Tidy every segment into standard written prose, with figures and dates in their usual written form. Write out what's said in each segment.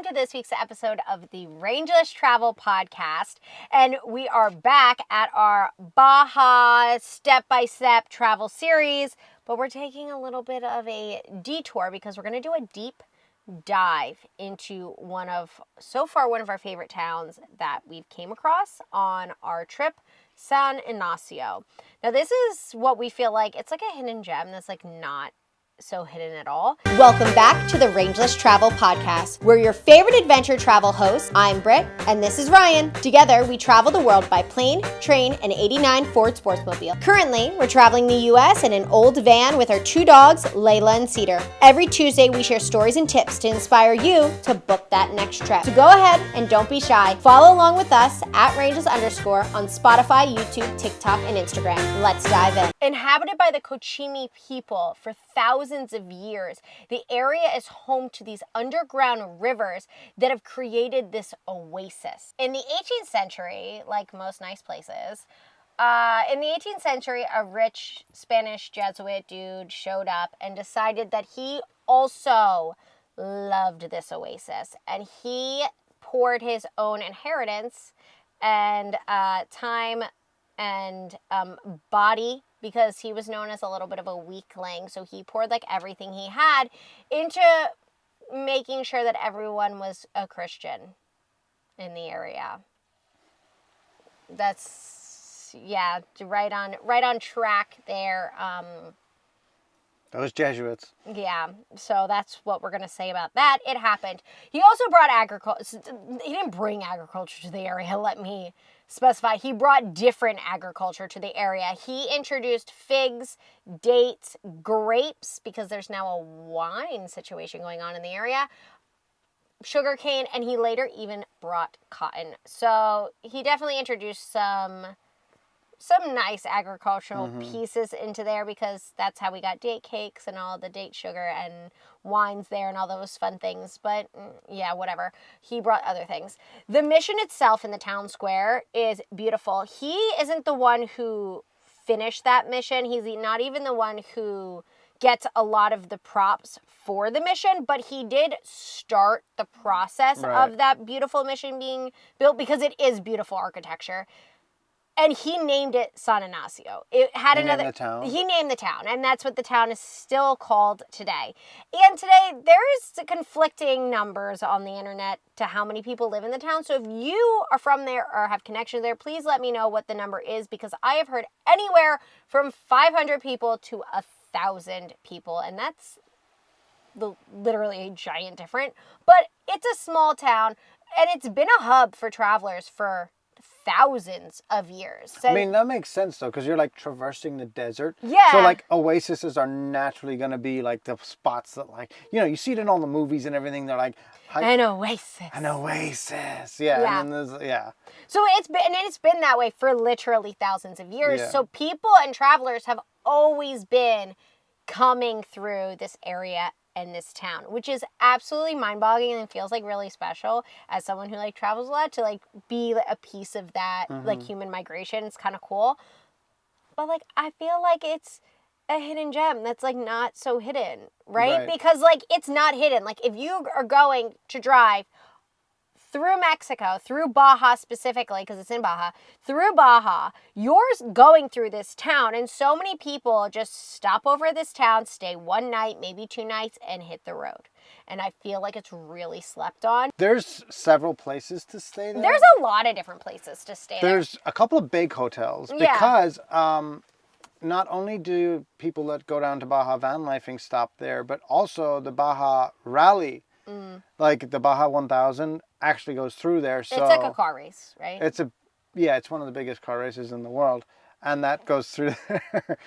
to this week's episode of the Rangeless Travel Podcast. And we are back at our Baja step-by-step travel series, but we're taking a little bit of a detour because we're going to do a deep dive into one of our favorite towns that we've came across on our trip, San Ignacio. Now, this is what we feel like, it's like a hidden gem that's like not so hidden at all. Welcome back to the Rangeless Travel Podcast. We're your favorite adventure travel hosts. I'm Britt, and this is Ryan. Together, we travel the world by plane, train, and 89 Ford Sportsmobile. Currently, we're traveling the U.S. in an old van with our two dogs, Layla and Cedar. Every Tuesday, we share stories and tips to inspire you to book that next trip. So go ahead and don't be shy. Follow along with us at Rangeless_ on Spotify, YouTube, TikTok, and Instagram. Let's dive in. Inhabited by the Cochimi people for thousands of years, the area is home to these underground rivers that have created this oasis. In the 18th century, like most nice places, in the 18th century, a rich Spanish Jesuit dude showed up and decided that he also loved this oasis. And he poured his own inheritance and time and body, because he was known as a little bit of a weakling. So he poured like everything he had into making sure that everyone was a Christian in the area. That's, yeah, right on track there. Those Jesuits. Yeah, so that's what we're going to say about that. It happened. He also brought agriculture. He didn't bring agriculture to the area, let me specify. He brought different agriculture to the area. He introduced figs, dates, grapes, because there's now a wine situation going on in the area, sugarcane, and he later even brought cotton. So he definitely introduced some nice agricultural pieces into there, because that's how we got date cakes and all the date sugar and wines there and all those fun things. But yeah, whatever. He brought other things. The mission itself in the town square is beautiful. He isn't the one who finished that mission. He's not even the one who gets a lot of the props for the mission, but he did start the process of that beautiful mission being built, because it is beautiful architecture. And he named it San Ignacio. It had He named the town, and that's what the town is still called today. And today, there's conflicting numbers on the internet to how many people live in the town. So if you are from there or have connections there, please let me know what the number is, because I have heard anywhere from 500 people to 1,000 people, and that's literally a giant difference. But it's a small town, and it's been a hub for travelers for thousands of years. So, I mean, that makes sense though, because you're like traversing the desert. Yeah. So like oases are naturally going to be like the spots that, like, you know, you see it in all the movies and everything. They're like an oasis. An oasis. Yeah. And then there's, So it's been that way for literally thousands of years. Yeah. So people and travelers have always been coming through this area and this town, which is absolutely mind-boggling and feels like really special as someone who like travels a lot, to like be a piece of that like human migration. It's kind of cool. But like I feel like it's a hidden gem that's like not so hidden, right? Because like it's not hidden. Like if you are going to drive through Mexico, through Baja specifically, because it's in Baja, through Baja, you're going through this town, and so many people just stop over at this town, stay one night, maybe 2 nights, and hit the road. And I feel like it's really slept on. There's several places to stay there. There's a lot of different places to stay there. There's a couple of big hotels, because not only do people that go down to Baja Vanlifing stop there, but also the Baja Rally, like the Baja 1000, actually goes through there. So it's like a car race, right? It's one of the biggest car races in the world, and that goes through there.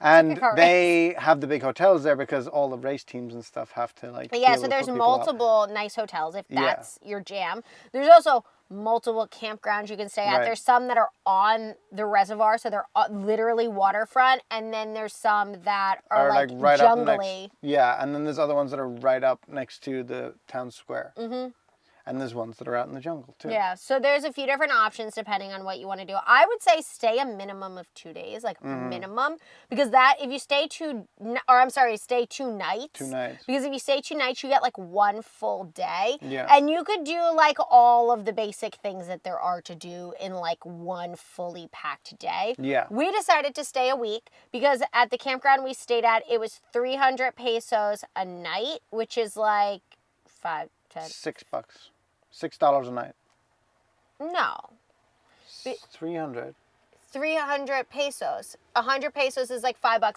And they have the big hotels there because all the race teams and stuff have to like. Yeah, so there's multiple nice hotels if that's your jam. There's also multiple campgrounds you can stay at. There's some that are on the reservoir, so they're literally waterfront, and then there's some that are like right jungly. And then there's other ones that are right up next to the town square. And there's ones that are out in the jungle, too. Yeah, so there's a few different options depending on what you want to do. I would say stay a minimum of 2 days, like minimum, because if you stay stay 2 nights. 2 nights. Because if you stay 2 nights, you get like 1 full day. Yeah. And you could do like all of the basic things that there are to do in like 1 fully packed day. Yeah. We decided to stay a week because at the campground we stayed at, it was 300 pesos a night, which is like $5, $10. $6. $6 a night. No. 300. 300 pesos. 100 pesos is like $5.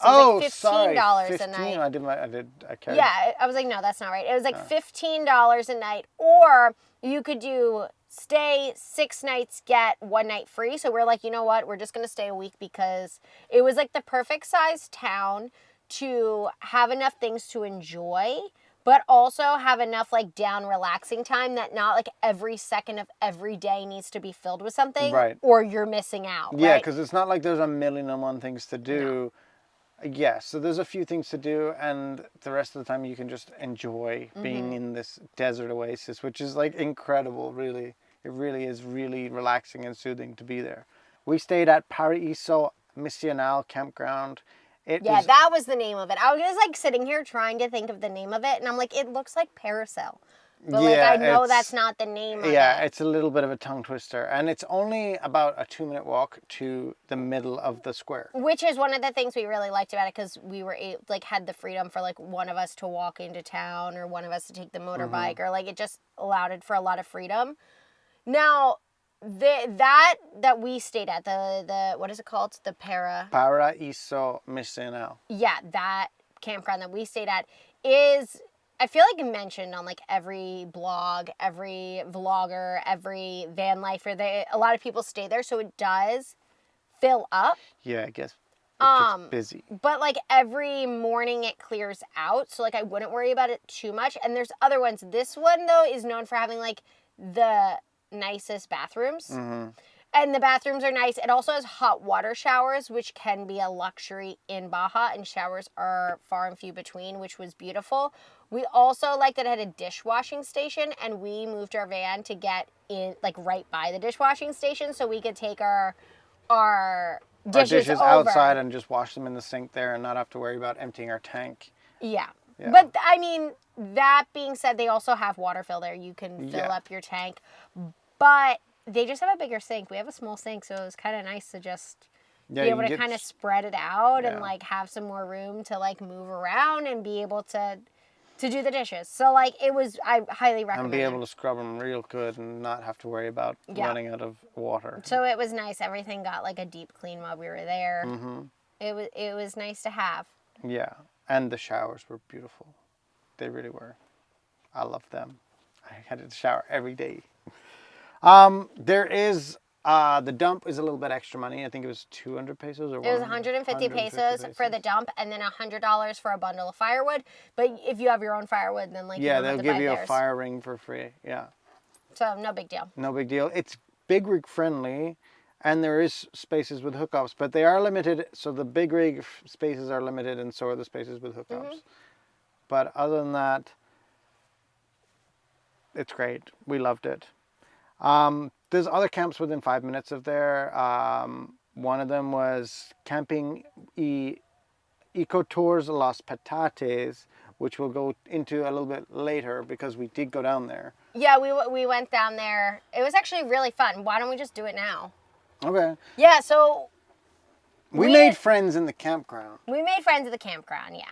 It's like $15 15. a night. I carried. Yeah, I was like, no, that's not right. It was like $15 a night. Or you could stay 6 nights, get 1 night free. So we're like, you know what? We're just going to stay a week because it was like the perfect size town to have enough things to enjoy, but also have enough like down relaxing time that not like every second of every day needs to be filled with something, right, or you're missing out. Yeah, right? because it's not like there's a million and one things to do. No. Yeah, so there's a few things to do, and the rest of the time you can just enjoy being in this desert oasis, which is like incredible, really. It really is really relaxing and soothing to be there. We stayed at Paraíso Missional campground. That was the name of it. I was like sitting here trying to think of the name of it, and I'm like, it looks like Parasail. But like, I know that's not the name of it. Yeah, it's a little bit of a tongue twister. And it's only about a 2-minute walk to the middle of the square. Which is one of the things we really liked about it, because we were had the freedom for like one of us to walk into town or one of us to take the motorbike, or like it just allowed it for a lot of freedom. Now, that we stayed at, the what is it called? The Paraíso Missional. Yeah, that campground that we stayed at is, I feel like, mentioned on like every blog, every vlogger, every van lifer. A lot of people stay there, so it does fill up. Yeah, I guess it gets busy. But like every morning it clears out, so like I wouldn't worry about it too much. And there's other ones. This one though is known for having like the nicest bathrooms. And the bathrooms are nice. It also has hot water showers, which can be a luxury in Baja, and showers are far and few between, which was beautiful. We also liked that it had a dishwashing station, and we moved our van to get in like right by the dishwashing station so we could take our dishes over. Outside and just wash them in the sink there and not have to worry about emptying our tank. Yeah. But I mean, that being said, they also have water fill there. You can fill up your tank. But they just have a bigger sink. We have a small sink, so it was kind of nice to just be able to kind of spread it out and like have some more room to like move around and be able to do the dishes. So like I highly recommend. And be able to scrub them real good and not have to worry about running out of water. So it was nice. Everything got like a deep clean while we were there. It was nice to have. Yeah. And the showers were beautiful. They really were. I loved them. I had to shower every day. There is, the dump is a little bit extra money. I think it was 200 pesos or It was 150 pesos for the dump, and then $100 for a bundle of firewood. But if you have your own firewood, then like you don't have to buy they'll give you theirs. a fire ring for free. Yeah. So no big deal. No big deal. It's big rig friendly, and there is spaces with hookups, but they are limited. So the big rig spaces are limited, and so are the spaces with hookups. But other than that, it's great. We loved it. There's other camps within 5 minutes of there. One of them was Camping Ecotours Las Patates, which we'll go into a little bit later because we did go down there. Yeah, we went down there. It was actually really fun. Why don't we just do it now? Okay. Yeah, so... We made friends in the campground. We made friends at the campground, yeah.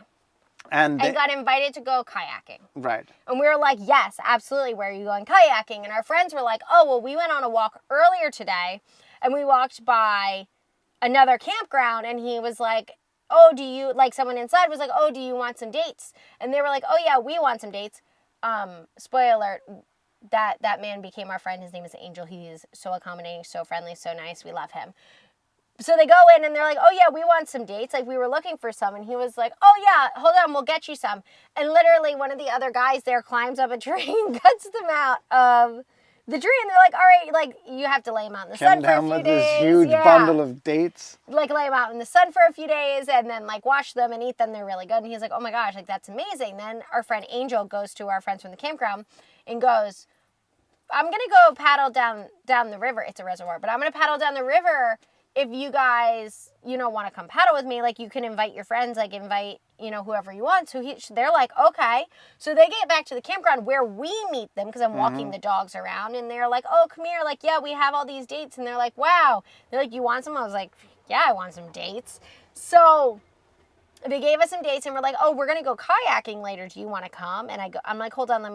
And got invited to go kayaking. Right. And we were like, yes, absolutely. Where are you going kayaking? And our friends were like, oh, well, we went on a walk earlier today, and we walked by another campground, and he was like, oh, do you, like someone inside was like, oh, do you want some dates? And they were like, oh, yeah, we want some dates. Spoiler alert, that man became our friend. His name is Angel. He is so accommodating, so friendly, so nice. We love him. So they go in and they're like, oh, yeah, we want some dates. Like, we were looking for some. And he was like, oh, yeah, hold on, we'll get you some. And literally one of the other guys there climbs up a tree and cuts them out of the tree. And they're like, all right, like, you have to lay them out in the sun for a few days. Come down with this huge bundle of dates. Like, lay them out in the sun for a few days and then, like, wash them and eat them. They're really good. And he's like, oh, my gosh, like, that's amazing. Then our friend Angel goes to our friends from the campground and goes, I'm going to go paddle down the river. It's a reservoir, but I'm going to paddle down the river. If you guys, want to come paddle with me, like, you can invite your friends, like, invite, whoever you want. So they're like, okay. So they get back to the campground where we meet them, because I'm walking the dogs around, and they're like, oh, come here. Like, yeah, we have all these dates. And they're like, wow. They're like, you want some? I was like, yeah, I want some dates. So they gave us some dates, and we're like, oh, we're going to go kayaking later. Do you want to come? And I'm like, hold on, let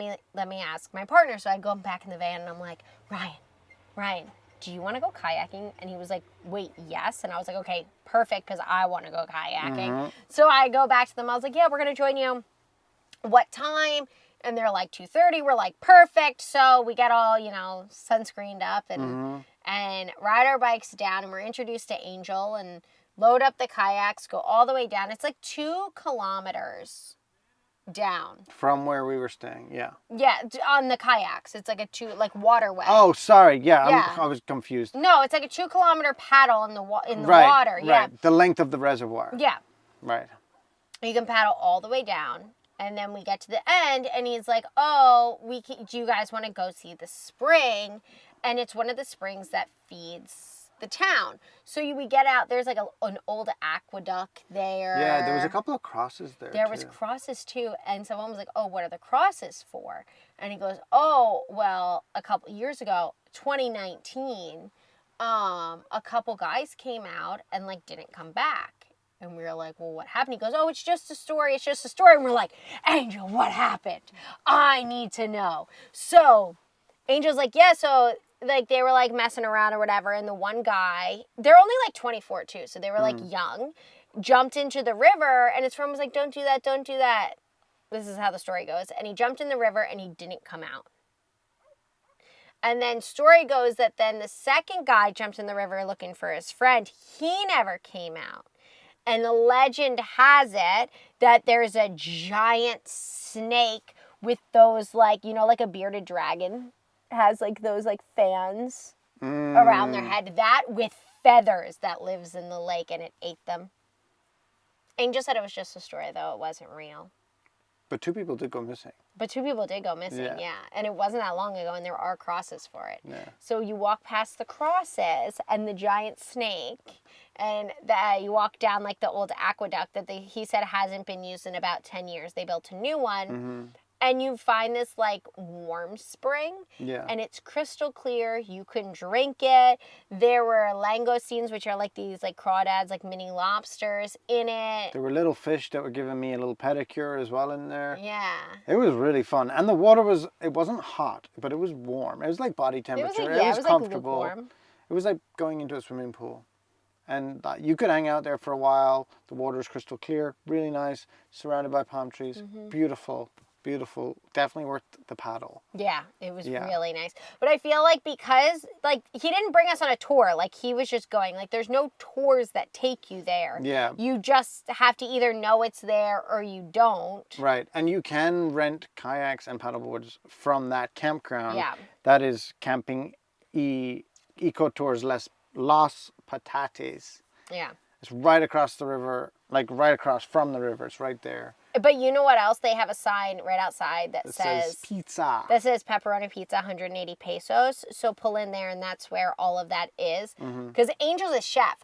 me ask my partner. So I go back in the van, and I'm like, Ryan, do you want to go kayaking? And he was like, wait, yes. And I was like, okay, perfect, because I want to go kayaking. So I go back to them. I was like, yeah, we're going to join you. What time? And they're like 2:30. We're like, perfect. So we get all, sunscreened up and ride our bikes down. And we're introduced to Angel and load up the kayaks, go all the way down. It's like 2 kilometers down. From where we were staying, yeah. Yeah, on the kayaks. It's like a waterway. Oh, sorry. Yeah. I was confused. No, it's like a 2 kilometer paddle in the water. Right, Yeah. the length of the reservoir. Yeah. Right. You can paddle all the way down, and then we get to the end, and he's like, oh, do you guys want to go see the spring? And it's one of the springs that feeds the town. So we get out, there's like an old aqueduct there. Yeah, there was a couple of crosses there. There was crosses too, and someone was like, oh, what are the crosses for? And he goes, oh, well, a couple years ago, 2019, a couple guys came out and didn't come back. And we were like, well, what happened? He goes, oh, it's just a story. And we're like, Angel, what happened? I need to know. So Angel's like, yeah, so they were messing around or whatever, and the one guy, they're only 24 too, so they were young, jumped into the river, and his friend was like, don't do that. This is how the story goes. And he jumped in the river and he didn't come out. And then story goes that then the second guy jumped in the river looking for his friend. He never came out. And the legend has it that there's a giant snake with those like a bearded dragon has those fans around their head, that with feathers, that lives in the lake, and it ate them. Angel said it was just a story, though it wasn't real. But 2 people did go missing. Yeah. And it wasn't that long ago, and there are crosses for it. Yeah. So you walk past the crosses and the giant snake, and you walk down the old aqueduct that he said hasn't been used in about 10 years. They built a new one. And you find this warm spring, and it's crystal clear. You can drink it. There were langoustines, which are these crawdads, mini lobsters in it. There were little fish that were giving me a little pedicure as well in there. Yeah. It was really fun, and the water it wasn't hot, but it was warm. It was body temperature. It was comfortable. lukewarm. It was like going into a swimming pool, and you could hang out there for a while. The water was crystal clear, really nice, surrounded by palm trees, beautiful. Definitely worth the paddle. Yeah, it was really nice. But I feel because he didn't bring us on a tour, he was just going, there's no tours that take you there. Yeah. You just have to either know it's there or you don't. Right. And you can rent kayaks and paddleboards from that campground. Yeah. That is Camping Ecotours Los Patates. Yeah. It's right across the river, right across from the river. It's right there. But you know what else? They have a sign right outside that says pizza. That says pepperoni pizza, 180 pesos. So pull in there, and that's where all of that is. Because Angel's a chef.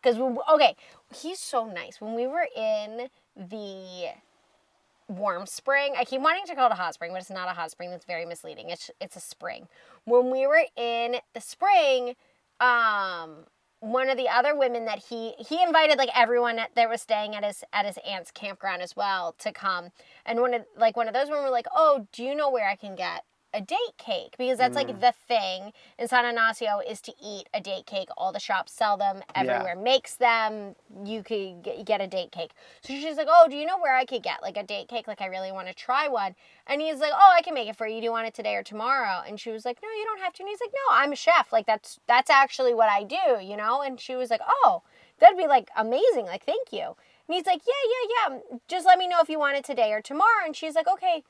He's so nice. When we were in the warm spring, I keep wanting to call it a hot spring, but it's not a hot spring. That's very misleading. It's a spring. When we were in the spring, one of the other women that he invited everyone that was staying at his aunt's campground as well to come, and one of those women were like, oh, do you know where I can get a date cake? Because that's the thing in San Ignacio is to eat a date cake. All the shops sell them, everywhere makes them. You could get a date cake. So she's like, oh, do you know where I could get a date cake? I really want to try one. And he's like, oh, I can make it for you. Do you want it today or tomorrow? And she was like, no, you don't have to. And he's like, no, I'm a chef. That's actually what I do, And she was like, oh, that'd be amazing. Thank you. And he's like, yeah. Just let me know if you want it today or tomorrow. And she's like, okay.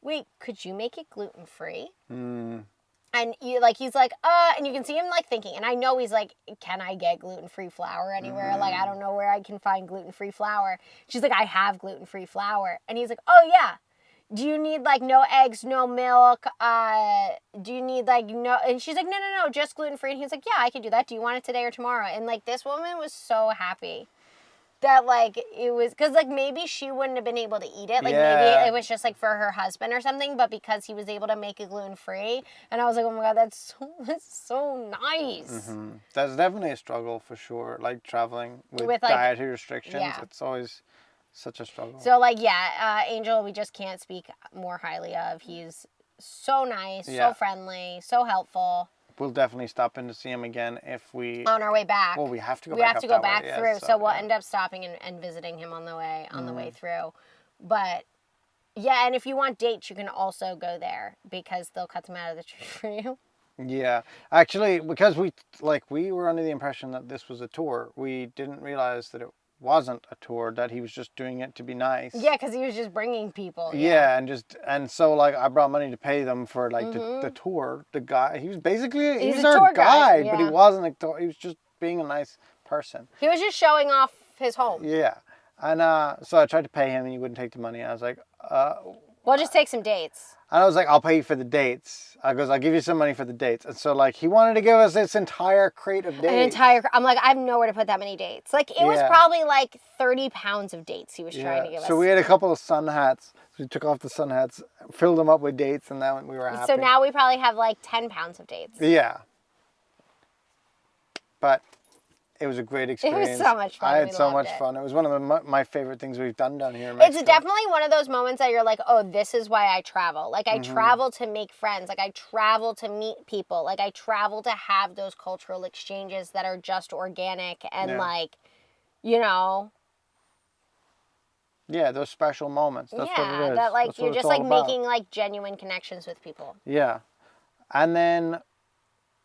Wait, could you make it gluten-free? And he's like, and you can see him thinking, and I know he's like, can I get gluten-free flour anywhere? I don't know where I can find gluten-free flour. She's like, I have gluten-free flour. And he's like, oh yeah, do you need like no eggs, no milk? Do you need like no? And she's like, no, just gluten-free. And he's like, yeah, I can do that. Do you want it today or tomorrow? And like this woman was so happy that like it was, because like maybe she wouldn't have been able to eat it. Like maybe it was just like for her husband or something, but because he was able to make it gluten-free. And I was like, oh my God, that's so nice. Mm-hmm. That's definitely a struggle for sure. Like traveling with like, dietary restrictions. Yeah. It's always such a struggle. So like, yeah, Angel, we just can't speak more highly of. He's so nice, so friendly, so helpful. We'll definitely stop in to see him again if we... On our way back. Well, we have to go back. We have to go back through, yeah, so we'll end up stopping and visiting him on the way through. But yeah, and if you want dates, you can also go there because they'll cut them out of the tree for you. Yeah, actually, because we were under the impression that this was a tour, we didn't realize that it wasn't a tour, that he was just doing it to be nice. Yeah, because he was just bringing people. Yeah, and so like I brought money to pay them for like the tour. The guy, he was basically he was our guide, but he wasn't a tour. He was just being a nice person. He was just showing off his home. Yeah, and so I tried to pay him, and he wouldn't take the money. I was like, Well, just take some dates. And I was like, I'll pay you for the dates. I goes, I'll give you some money for the dates. And so, like, he wanted to give us this entire crate of dates. I'm like, I have nowhere to put that many dates. Like, it was probably like 30 pounds of dates he was trying to give us. So we had a couple of sun hats. So we took off the sun hats, filled them up with dates, and then we were happy. So now we probably have like 10 pounds of dates. Yeah. But it was a great experience. It was so much fun. I had so much fun. It was one of my favorite things we've done down here in Mexico. It's definitely one of those moments that you're like, oh, this is why I travel. Like, I travel to make friends. Like, I travel to meet people. Like, I travel to have those cultural exchanges that are just organic and, like, you know. Yeah, those special moments. That's what it is. That, like, you're just, like, making, like, genuine connections with people. Yeah. And then...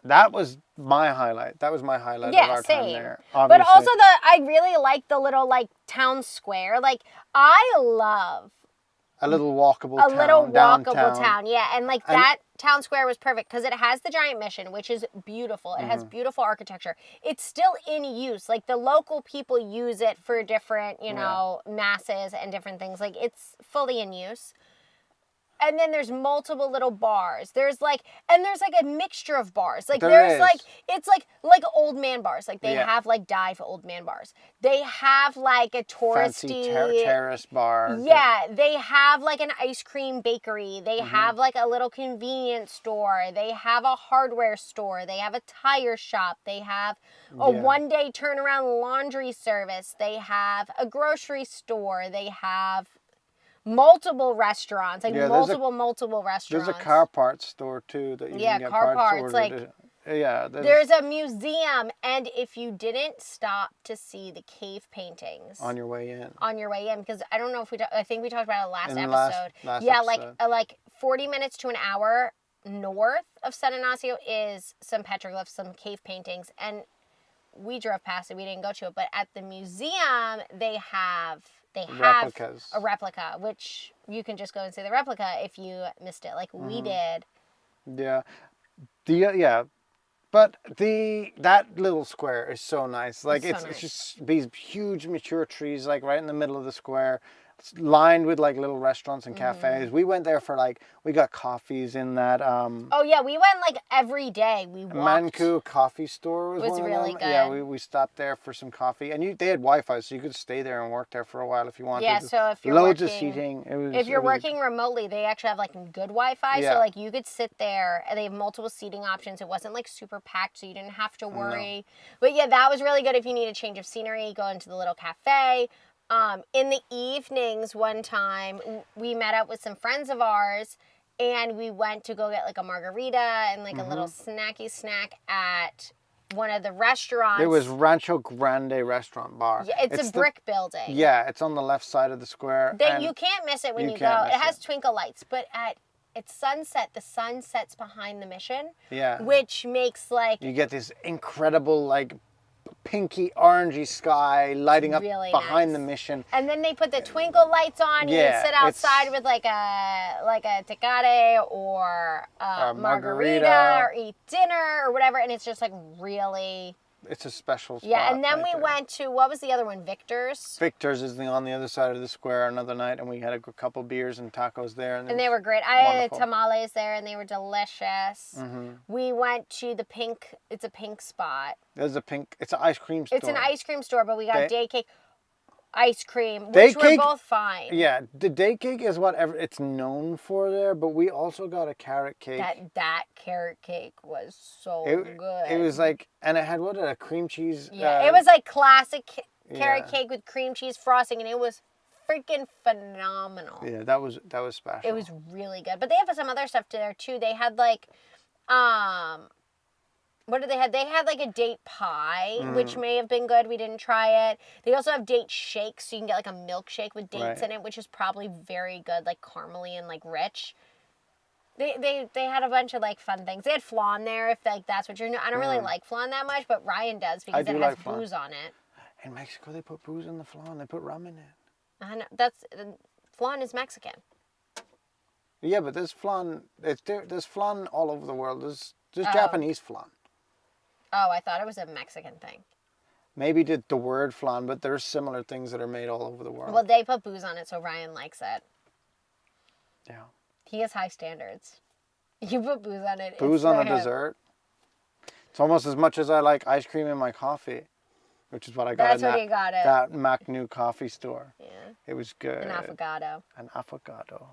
That was my highlight. That was my highlight of our time there. Obviously. But also I really like the little like town square. Like I love a little walkable town. Yeah, and like that town square was perfect because it has the giant mission, which is beautiful. It has beautiful architecture. It's still in use. Like the local people use it for different, you know, masses and different things. Like it's fully in use. And then there's multiple little bars. There's like a mixture of bars. Like it's like old man bars. Like they have like dive old man bars. They have like a touristy fancy terrace bar. Yeah, they have like an ice cream bakery. They have like a little convenience store. They have a hardware store. They have a tire shop. They have a one-day turnaround laundry service. They have a grocery store. They have multiple restaurants, like multiple restaurants. There's a car parts store too that you can get car parts ordered. Like there's a museum, and if you didn't stop to see the cave paintings on your way in, because I don't know if I think we talked about it last episode. Last episode. Like 40 minutes to an hour north of San Ignacio is some petroglyphs, some cave paintings, and we drove past it. We didn't go to it, but at the museum they have replicas. A replica, which you can just go and see the replica if you missed it, like we did. Yeah. But that little square is so nice. Like it's just these huge mature trees like right in the middle of the square. It's lined with like little restaurants and cafes. We went there for we got coffees in that oh yeah, we went like every day. We walked. Manku coffee store was one really of them. good. Yeah, we stopped there for some coffee, and they had Wi-Fi, so you could stay there and work there for a while if you wanted. Yeah, so if you're loads of seating. If you're working remotely, they actually have like good Wi-Fi, so like you could sit there, and they have multiple seating options. It wasn't like super packed, so you didn't have to worry. No. But yeah, that was really good if you need a change of scenery. Go into the little cafe. In the evenings, one time, we met up with some friends of ours, and we went to go get like a margarita and like a little snacky snack at one of the restaurants. It was Rancho Grande Restaurant Bar. Yeah, it's a brick building. Yeah, it's on the left side of the square. You can't miss it when you go. It has twinkle lights, but it's sunset. The sun sets behind the mission. Yeah. Which makes you get this incredible pinky orangey sky lighting up really behind the mission, and then they put the twinkle lights on. You can sit outside with like a tecate or a margarita or eat dinner or whatever, and it's just really it's a special spot. Yeah, and then right we there. went to, what was the other one? Victor's. Victor's is on the other side of the square another night, and we had a couple beers and tacos there. And they were great. I had tamales there, and they were delicious. We went to the pink, it's a pink spot. It's an ice cream store. It's an ice cream store, but we got day cake ice cream, Day which cake, were both fine. Yeah, the day cake is whatever it's known for there, but we also got a carrot cake. That carrot cake was so good. It was like, and it had a cream cheese. Yeah, it was like classic carrot cake with cream cheese frosting, and it was freaking phenomenal. Yeah, that was special. It was really good. But they have some other stuff there too. They had like, what did they have? They had like a date pie, which may have been good. We didn't try it. They also have date shakes, so you can get like a milkshake with dates in it, which is probably very good, like caramely and like rich. They had a bunch of like fun things. They had flan there, if like that's what you're. I don't really like flan that much, but Ryan does because it has booze on it. In Mexico, they put booze in the flan. They put rum in it. I know flan is Mexican. Yeah, but there's flan. There's flan all over the world. There's Japanese flan. Oh, I thought it was a Mexican thing. Maybe the word flan, but there's similar things that are made all over the world. Well, they put booze on it, so Ryan likes it. Yeah. He has high standards. You put booze on it. Booze on a dessert. It's almost as much as I like ice cream in my coffee, which is what I got That's what he got at that Macnu coffee store. Yeah. It was good. An affogato. An affogato.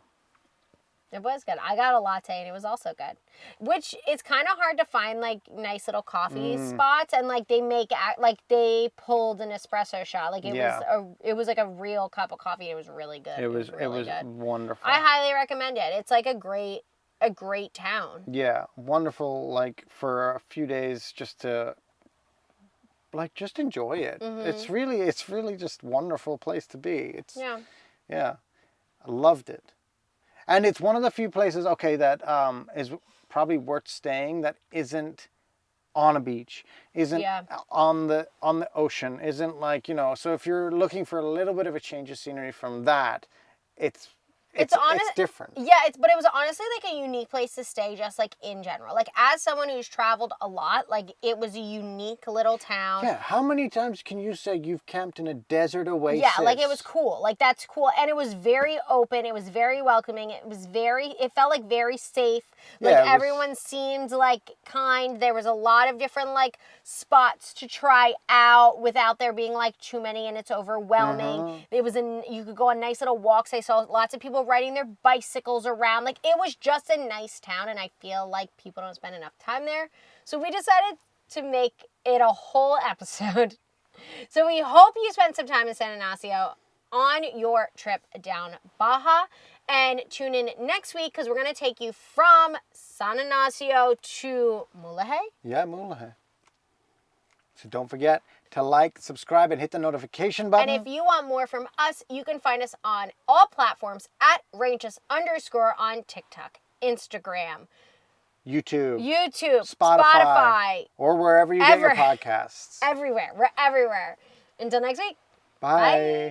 It was good. I got a latte and it was also good. Which it's kind of hard to find like nice little coffee spots, and like they pulled an espresso shot. Like it was like a real cup of coffee. And it was really good. It was really good. Wonderful. I highly recommend it. It's like a great town. Yeah, wonderful. Like for a few days, just to just enjoy it. It's really just wonderful place to be. I loved it. And it's one of the few places, that is probably worth staying that isn't on a beach, isn't on the ocean, isn't like, so if you're looking for a little bit of a change of scenery from that, it's different. Yeah, but it was honestly like a unique place to stay, just like in general. Like as someone who's traveled a lot, like it was a unique little town. Yeah, how many times can you say you've camped in a desert oasis? Yeah, like it was cool. Like that's cool, and it was very open. It was very welcoming. It felt like very safe. Like everyone seemed like kind. There was a lot of different like spots to try out without there being like too many and it's overwhelming. You could go on nice little walks. I saw lots of people riding their bicycles around. Like it was just a nice town, and I feel like people don't spend enough time there. So we decided to make it a whole episode. So we hope you spent some time in San Ignacio on your trip down Baja, and tune in next week because we're going to take you from San Ignacio to Mulegé. Yeah, Mulegé. So don't forget to like, subscribe, and hit the notification button. And if you want more from us, you can find us on all platforms at Rangeless_ on TikTok, Instagram, YouTube, Spotify, or wherever you get your podcasts. Everywhere. We're everywhere. Until next week. Bye.